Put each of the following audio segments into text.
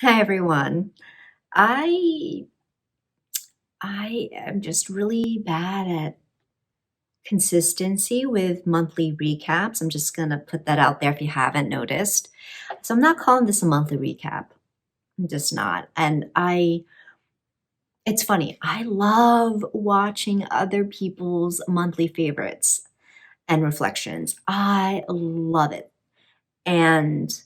Hi everyone. I I am just really bad at consistency with monthly recaps. I'm just gonna put that out there if you haven't noticed. So I'm not calling this a monthly recap. I'm just not. It's funny. I love watching other people's monthly favorites and reflections. I love it. And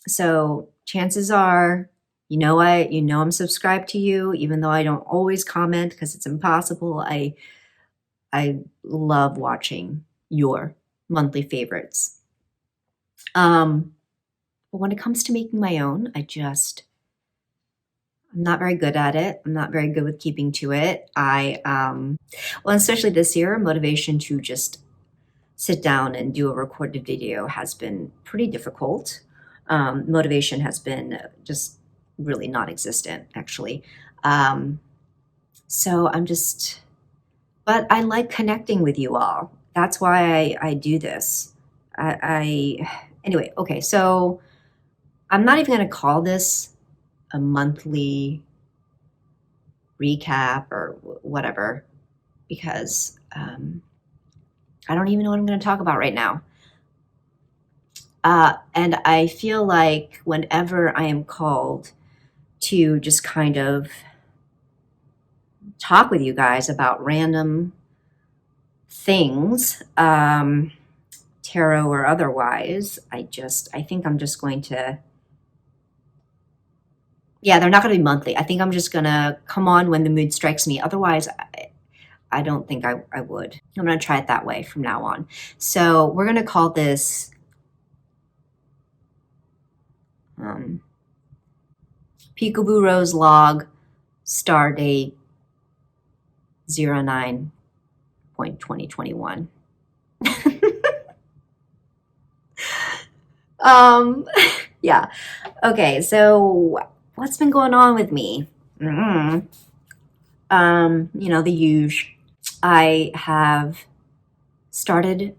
so chances are, I'm subscribed to you, even though I don't always comment because it's impossible. I love watching your monthly favorites. But when it comes to making my own, I'm not very good at it. I'm not very good with keeping to it. Well, especially this year, motivation to just sit down and do a recorded video has been pretty difficult. Motivation has been just really non-existent, actually. Um, so I'm just, but I like connecting with you all. That's why I do this. Anyway, okay, so I'm not even going to call this a monthly recap or whatever because I don't even know what I'm going to talk about right now. And I feel like whenever I am called to just kind of talk with you guys about random things, tarot or otherwise, I think I'm just going to, yeah, they're not going to be monthly. I think I'm just going to come on when the mood strikes me. Otherwise, I don't think I would. I'm going to try it that way from now on. So we're going to call this Peekboorose log Stardate 09.2021. um, yeah. Okay, so what's been going on with me? The huge. I have started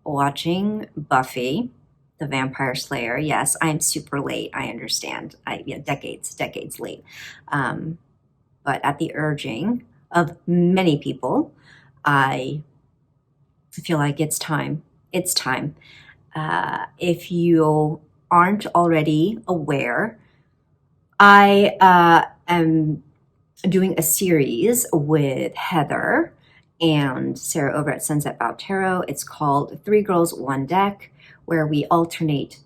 watching Buffy, the Vampire Slayer. Yes, I'm super late. I understand. Decades late. But at the urging of many people, I feel like it's time. It's time. If you aren't already aware, I am doing a series with Heather and Sarah over at Sunset Bow Tarot. It's called Three Girls, One Deck, where we alternate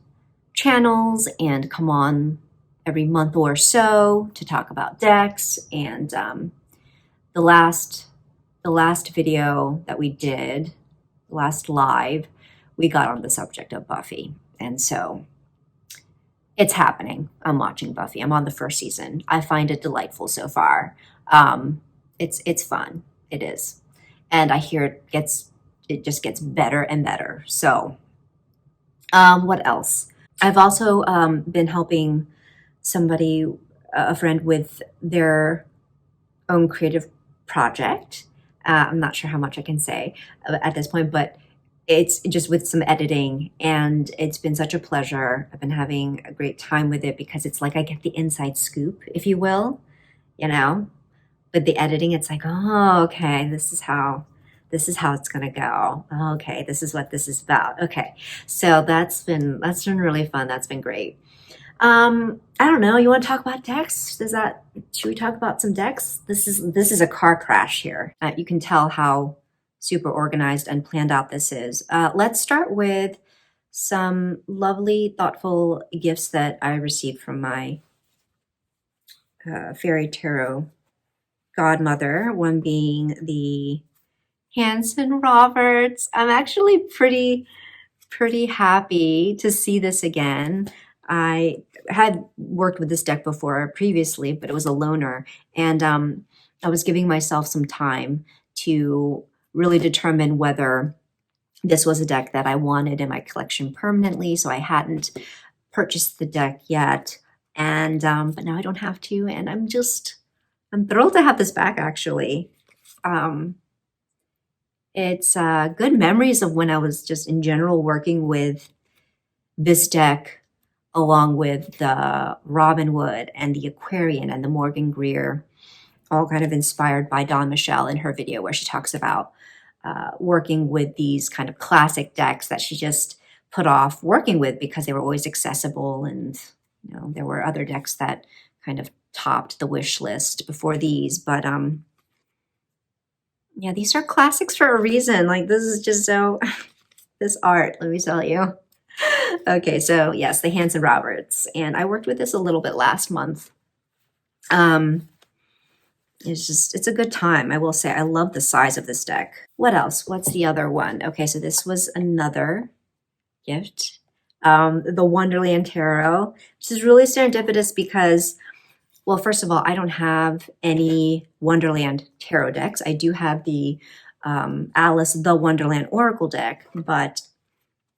channels and come on every month or so to talk about decks. And the last video that we did, the last live, we got on the subject of Buffy. And so it's happening. I'm watching Buffy. I'm on the first season. I find it delightful so far. It's fun. It is. And I hear it just gets better and better. So what else? I've also been helping a friend with their own creative project. I'm not sure how much I can say at this point, but it's just with some editing, and it's been such a pleasure. I've been having a great time with it because it's like I get the inside scoop, if you will, you know. With the editing, it's like, oh, okay, this is how it's gonna go. Okay, this is what this is about. Okay, so that's been really fun. That's been great. I don't know. You want to talk about decks? Should we talk about some decks? This is a car crash here. You can tell how super organized and planned out this is. Let's start with some lovely, thoughtful gifts that I received from my fairy tarot godmother. One being the Hanson Roberts. I'm actually pretty happy to see this again. I had worked with this deck before previously, but it was a loaner, and I was giving myself some time to really determine whether this was a deck that I wanted in my collection permanently. So I hadn't purchased the deck yet, and but now I don't have to, and I'm thrilled to have this back. Actually, it's good memories of when I was just in general working with this deck along with the Robin Wood and the Aquarian and the Morgan Greer, all kind of inspired by Dawn Michelle in her video where she talks about working with these kind of classic decks that she just put off working with because they were always accessible, and there were other decks that kind of topped the wish list before these. But yeah, these are classics for a reason. Like, this is just so this art, let me tell you. Okay, so yes, the Hanson Roberts, and I worked with this a little bit last month. It's a good time. I will say I love the size of this deck. What else? What's the other one? Okay, so this was another gift. The Wonderland Tarot, which is really serendipitous because, well, first of all, I don't have any Wonderland Tarot decks. I do have the Alice the Wonderland Oracle deck, but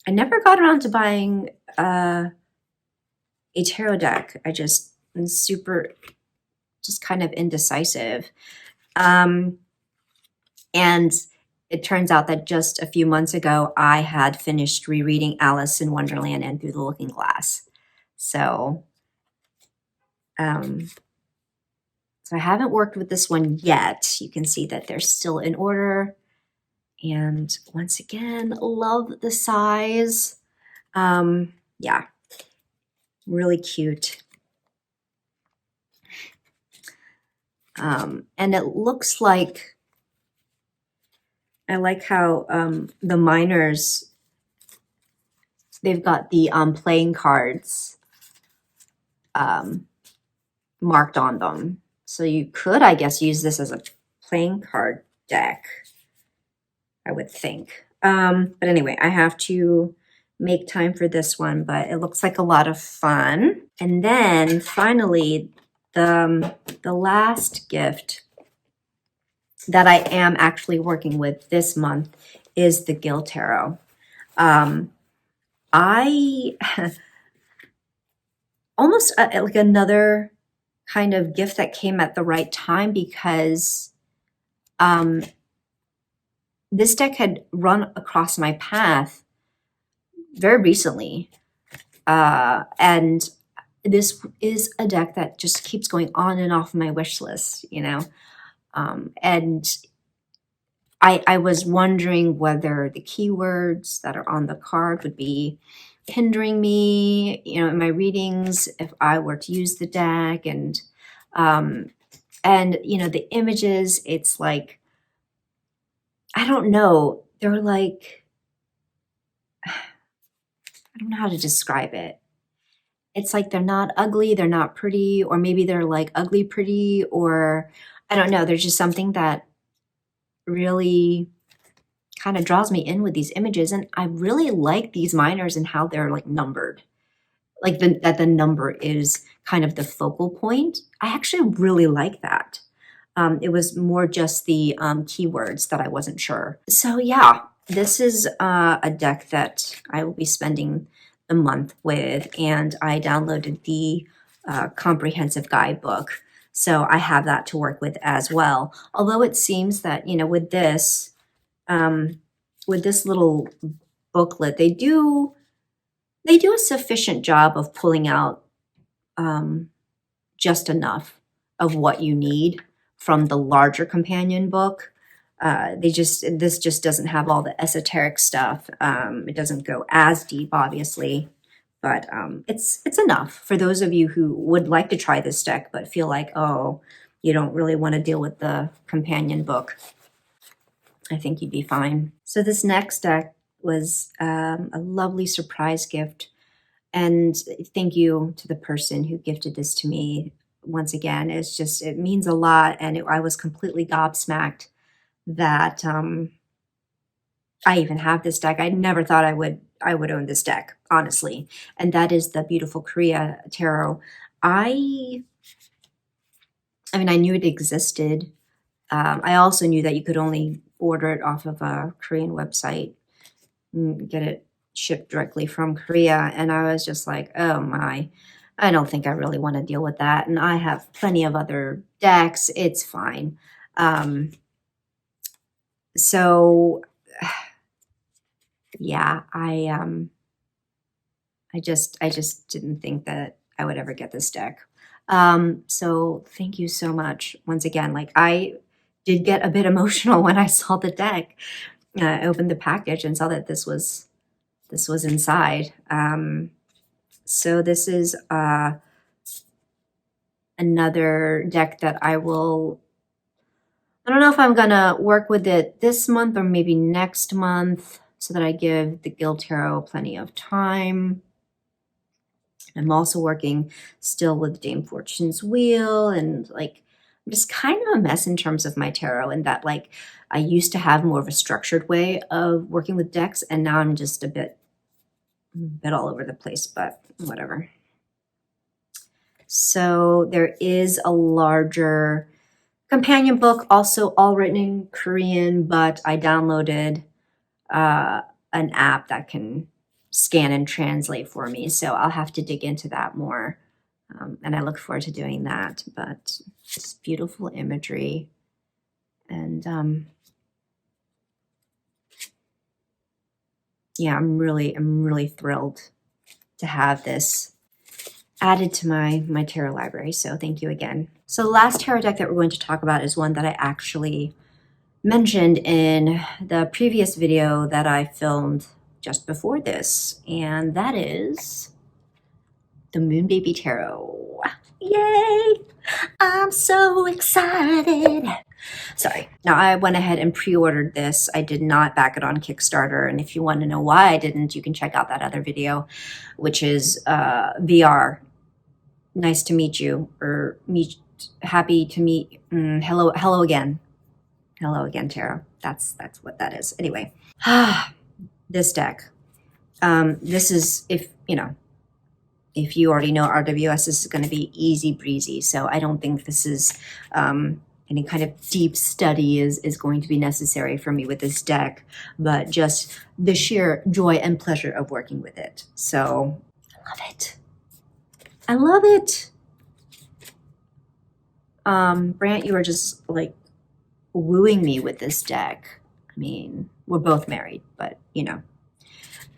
I never got around to buying a tarot deck. I just am just kind of indecisive. And it turns out that just a few months ago, I had finished rereading Alice in Wonderland and Through the Looking Glass. So, so I haven't worked with this one yet. You can see that they're still in order. And once again, love the size. Yeah, really cute. And it looks like, I like how the minors, they've got the playing cards marked on them. So you could, I guess, use this as a playing card deck, I would think. But anyway, I have to make time for this one, but it looks like a lot of fun. And then finally, the last gift that I am actually working with this month is the Gill Tarot. I almost like another kind of gift that came at the right time because this deck had run across my path very recently. And this is a deck that just keeps going on and off my wish list, and I was wondering whether the keywords that are on the card would be hindering me, in my readings if I were to use the deck. And the images, it's like, I don't know, they're like, I don't know how to describe it. It's like they're not ugly, they're not pretty, or maybe they're like ugly pretty, or I don't know. There's just something that really kind of draws me in with these images. And I really like these minors and how they're like numbered, like that the number is kind of the focal point. I actually really like that. It was more just the keywords that I wasn't sure. So yeah, this is a deck that I will be spending the month with, and I downloaded the comprehensive guidebook. So I have that to work with as well. Although it seems that, with this little booklet, they do a sufficient job of pulling out just enough of what you need from the larger companion book. This just doesn't have all the esoteric stuff. It doesn't go as deep, obviously, but it's enough for those of you who would like to try this deck but feel like, oh, you don't really want to deal with the companion book. I think you'd be fine. So this next deck was a lovely surprise gift, and thank you to the person who gifted this to me. Once again, it means a lot, and I was completely gobsmacked that I even have this deck. I never thought I would own this deck, honestly, and that is the Beautiful Korea Tarot. I mean, I knew it existed. I also knew that you could only order it off of a Korean website and get it shipped directly from Korea, and I was just like, oh my, I don't think I really want to deal with that, and I have plenty of other decks. It's fine. So yeah, I I just didn't think that I would ever get this deck. So thank you so much once again. Like, I did get a bit emotional when I saw the deck. I opened the package and saw that this was inside. So this is another deck that I don't know if I'm gonna work with it this month or maybe next month, so that I give the Guild Tarot plenty of time. I'm also working still with Dame Fortune's Wheel, and like, I'm just kind of a mess in terms of my tarot, in that like I used to have more of a structured way of working with decks, and now I'm just a bit all over the place, but whatever. So there is a larger companion book, also all written in Korean, but I downloaded an app that can scan and translate for me. So I'll have to dig into that more. And I look forward to doing that. But it's beautiful imagery. And yeah, I'm really thrilled to have this added to my tarot library. So thank you again. So the last tarot deck that we're going to talk about is one that I actually mentioned in the previous video that I filmed just before this, and that is the Moon Baby Tarot. Yay! I'm so excited. Sorry. Now, I went ahead and pre-ordered this. I did not back it on Kickstarter, and if you want to know why I didn't, you can check out that other video, which is VR. Nice to meet you, or happy to meet. Hello again. Hello again, tarot. That's what that is. Anyway, this deck. This is, if you already know RWS, this is going to be easy breezy. So I don't think this is any kind of deep study is going to be necessary for me with this deck, but just the sheer joy and pleasure of working with it. So I love it. I love it. Brant, you were just like wooing me with this deck. I mean, we're both married, but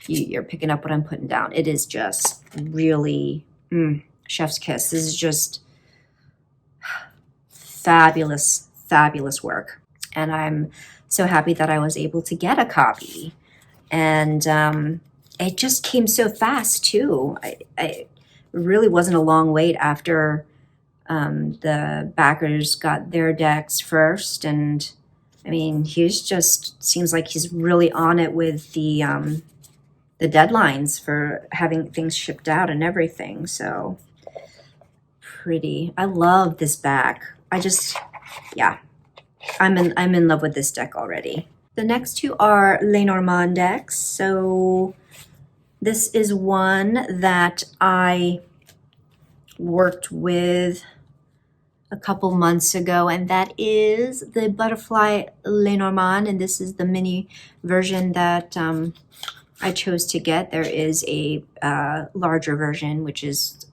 you're picking up what I'm putting down. It is just really chef's kiss. This is just fabulous work, and I'm so happy that I was able to get a copy. And it just came so fast too. I really wasn't a long wait after the backers got their decks first, and I mean, he's just seems like he's really on it with the deadlines for having things shipped out and everything. So pretty. I love this back. Yeah, I'm in love with this deck already. The next two are Lenormand decks. So this is one that I worked with a couple months ago, and that is the Butterfly Lenormand, and this is the mini version that I chose to get. There is a larger version, which is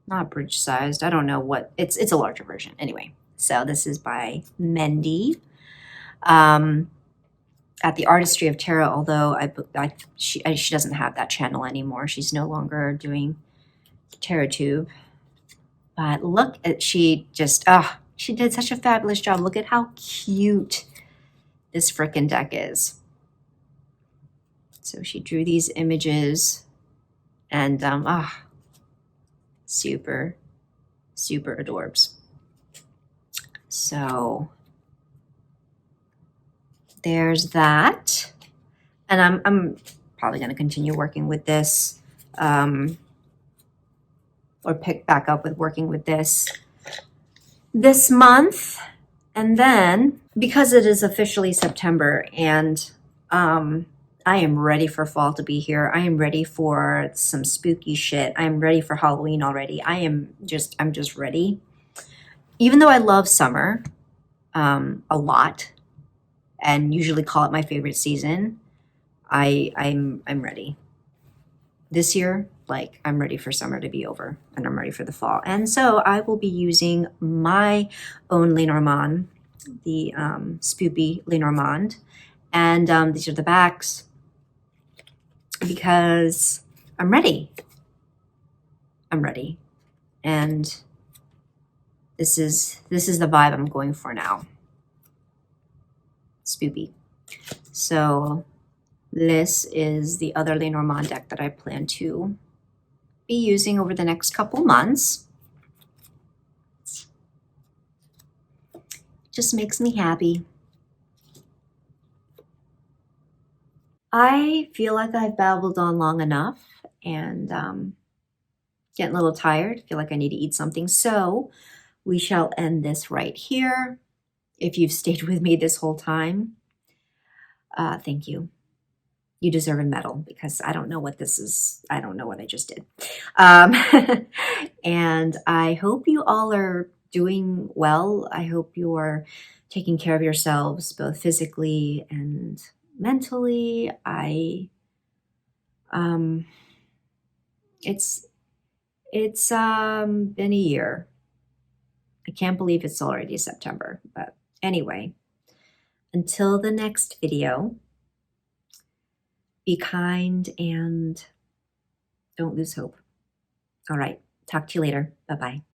not bridge sized. I don't know what it's a larger version anyway. So this is by Mendy at the Artistry of Tarot, although she doesn't have that channel anymore. She's no longer doing Tarot Tube. But look at, she did such a fabulous job. Look at how cute this frickin' deck is. So she drew these images, and super adorbs. So there's that, and I'm probably going to continue working with this, or pick back up with working with this month. And then, because it is officially September, and I am ready for fall to be here. I am ready for some spooky shit. I am ready for Halloween already. I'm just ready. Even though I love summer a lot, and usually call it my favorite season, I'm ready. This year, like, I'm ready for summer to be over, and I'm ready for the fall. And so I will be using my own Lenormand, the Spoopy Lenormand, and these are the backs, because I'm ready. I'm ready. And this is the vibe I'm going for now. Spoopy. So this is the other Lenormand deck that I plan to be using over the next couple months. Just makes me happy. I feel like I've babbled on long enough and getting a little tired. Feel like I need to eat something. So we shall end this right here. If you've stayed with me this whole time, thank you. You deserve a medal because I don't know what this is. I don't know what I just did. And I hope you all are doing well. I hope you are taking care of yourselves both physically and mentally. It's been a year. I can't believe it's already September, but anyway, until the next video, be kind and don't lose hope. All right, talk to you later. Bye-bye.